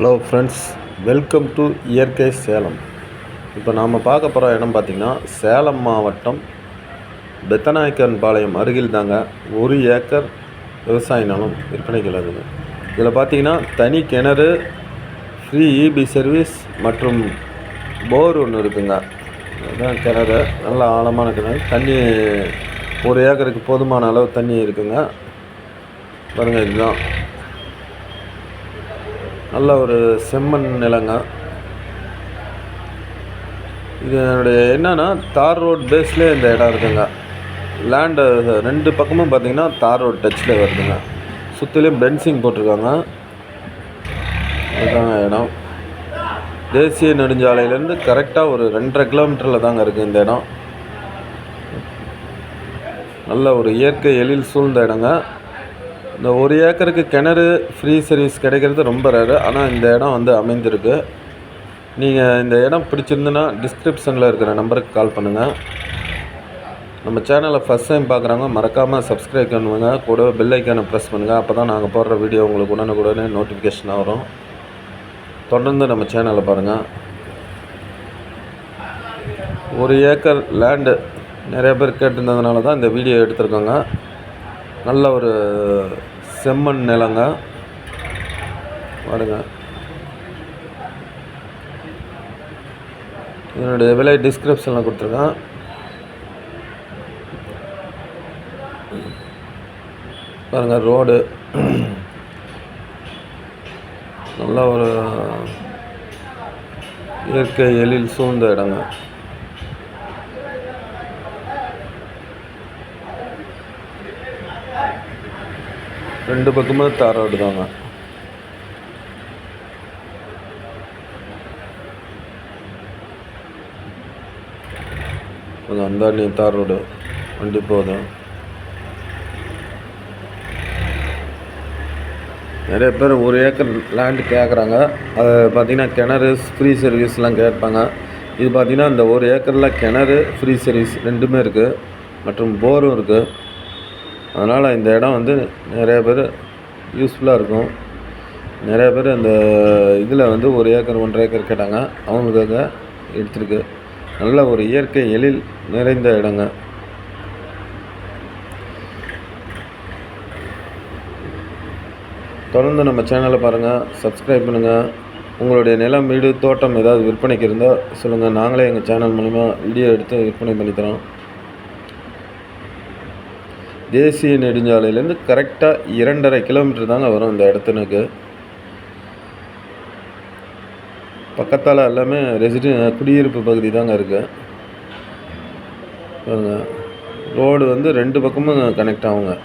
Hello friends, welcome to இயற்கை சேலம். இப்போ நாம் பார்க்க போகிற இடம் பார்த்திங்கன்னா சேலம் மாவட்டம் பெத்தநாயக்கன்பாளையம் அருகில் தாங்க 1 ஏக்கர் விவசாய நிலம் விற்பனைக்கு உள்ளதுங்க. இதில் பார்த்திங்கன்னா தனி கிணறு, ஃப்ரீ இபி சர்வீஸ் மற்றும் போர் ஒன்று இருக்குங்க. அதுதான் கிணறு, நல்ல ஆழமான கிணறு. தண்ணி 1 ஏக்கருக்கு போதுமான அளவு தண்ணி இருக்குங்க. பாருங்கள், இதுதான் நல்ல ஒரு செம்மண் நிலங்க. இதனுடைய என்னென்னா தார் ரோட் பேஸ்லேயே இந்த இடம் இருக்குங்க. லேண்டு 2 பக்கமும் பார்த்திங்கன்னா தார் ரோட் டச்சில் வருதுங்க. சுற்றிலையும் பென்சிங் போட்டிருக்காங்க. இதுதாங்க இடம். தேசிய நெடுஞ்சாலையிலேருந்து கரெக்டாக ஒரு 2.5 கிலோமீட்டரில் தாங்க இருக்குது இந்த இடம். நல்ல ஒரு இயற்கை எழில் சூழ்ந்த இடங்க. இந்த 1 ஏக்கருக்கு கிணறு ஃப்ரீ சர்வீஸ் கிடைக்கிறது ரொம்ப ரேரு. ஆனால் இந்த இடம் அமைந்திருக்கு. நீங்கள் இந்த இடம் பிடிச்சிருந்துன்னா டிஸ்கிரிப்ஷனில் இருக்கிற நம்பருக்கு கால் பண்ணுங்கள். நம்ம சேனலை ஃபஸ்ட் டைம் பார்க்குறாங்க, மறக்காமல் சப்ஸ்கிரைப் பண்ணுங்க, கூட பெல் ஐக்கானை ப்ரெஸ் பண்ணுங்கள். அப்போ தான் நாங்கள் போடுற வீடியோ உங்களுக்கு உடனே நோட்டிஃபிகேஷனாக வரும். தொடர்ந்து நம்ம சேனலை பாருங்கள். 1 ஏக்கர் லேண்டு நிறைய பேர் கேட்டிருந்ததுனால தான் இந்த வீடியோ எடுத்திருக்கோங்க. நல்ல ஒரு செம்மண் நிலங்க. பாருங்க, இதனுடைய விலை டிஸ்கிரிப்ஷனில் கொடுத்துருக்கேன். பாருங்கள், ரோடு நல்ல ஒரு இயற்கை எழில் சூழ்ந்த இடங்க. ரெண்டு பக்கமே தார் ரோடு தாங்க. அந்த தார் ரோடு வண்டி போதும். நிறைய பேர் 1 ஏக்கர் லேண்டு கேட்குறாங்க. அது பார்த்திங்கன்னா கிணறு, ஃப்ரீ சர்வீஸ்லாம் கேட்பாங்க. இது பார்த்திங்கன்னா இந்த 1 ஏக்கரில் கிணறு, ஃப்ரீ சர்வீஸ் ரெண்டுமே இருக்குது, மற்றும் போரும் இருக்குது. அதனால் இந்த இடம் நிறைய பேர் யூஸ்ஃபுல்லாக இருக்கும். நிறைய பேர் அந்த இதில் 1 ஏக்கர் 1.5 ஏக்கர் கேட்டாங்க. அவங்களுக்காக எடுத்துருக்கு. நல்ல ஒரு இயற்கை எழில் நிறைந்த இடங்க. தொடர்ந்து நம்ம சேனலை பாருங்கள், சப்ஸ்கிரைப் பண்ணுங்கள். உங்களுடைய நிலம், வீடு, தோட்டம் ஏதாவது விற்பனைக்கு இருந்தால் சொல்லுங்கள். நாங்களே எங்கள் சேனல் மூலிமா வீடியோ எடுத்து விற்பனை பண்ணித்தரோம். தேசிய நெடுஞ்சாலையிலேருந்து கரெக்டாக 2.5 கிலோமீட்டர் தாங்க வரும் இந்த இடத்துனுக்கு. பக்கத்தால் எல்லாமே குடியிருப்பு பகுதி தாங்க இருக்குது. ரோடு 2 பக்கமும் கனெக்ட் ஆகுங்க.